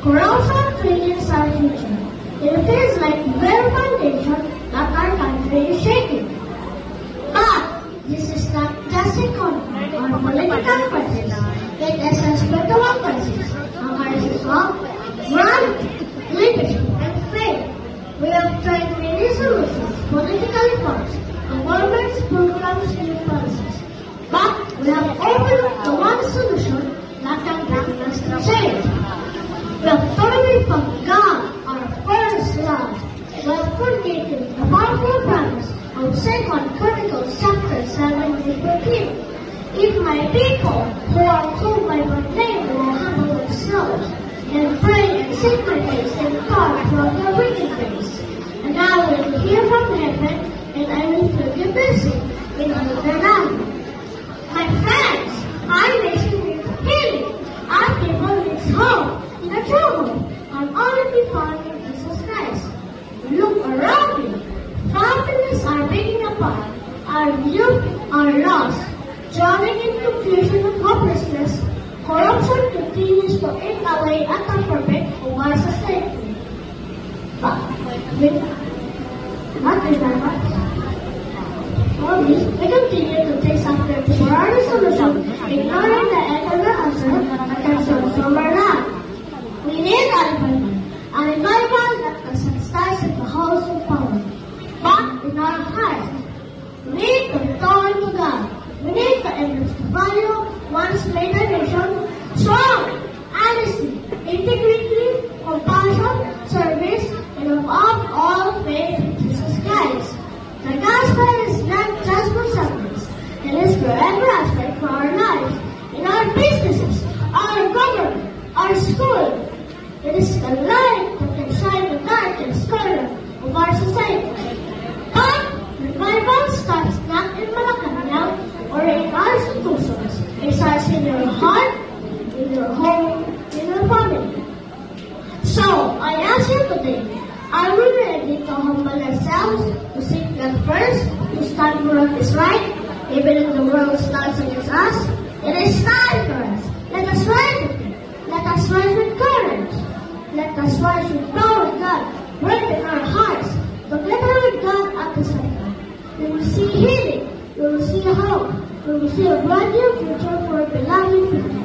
Corruption threatens our future. It feels like the very foundation that our country is shaking. But this is not just economic or political crisis. It is a spiritual crisis, a crisis of morality, leadership, and faith. We have tried many solutions, political reforms, and government's programs and policies. But we have overlooked the one solution that can bring us to change. We have totally from God, our first love. We have forgotten the powerful promise of 2 Chronicles chapter 7 to 13. If my people who are called by my name will humble themselves and pray and seek my face and turn from their wicked ways, and I will hear from heaven and I will forgive their sin in their land. My friends, our nation needs healing. Our people needs hope in a trouble and only be found in Jesus Christ. Look around you. Families are breaking apart. Our youth are lost. Drowning in confusion and hopelessness, corruption continues to eat away at the fabric of our society. But with not remember, all this, we continue to take some steps for our resolution, ignoring the eternal answer that can transform our life. We need a revival that doesn't start in the halls of power, but in our hearts. We need to return to God. We need to embrace the value once made a nation strong, honesty, integrity, compassion, service, and above all faith in Jesus Christ. The gospel is not just for Sundays. It is for every aspect for our lives, in our businesses, our government, our school. It is the light that can shine the darkest corner of our society. But revival starts not in Malacanang or in our institutions. It starts in your heart, in your home, in your family. So, I ask you today, are we ready to humble ourselves, to seek God first, to stand for what is right, even if the world stands against us? It is time for us. Let us rise with Him. Let us rise with courage. Let us rise with power of God, work in our hearts, together with God at the center. We will see healing. We will see hope. We will see a bright new future for beloved people.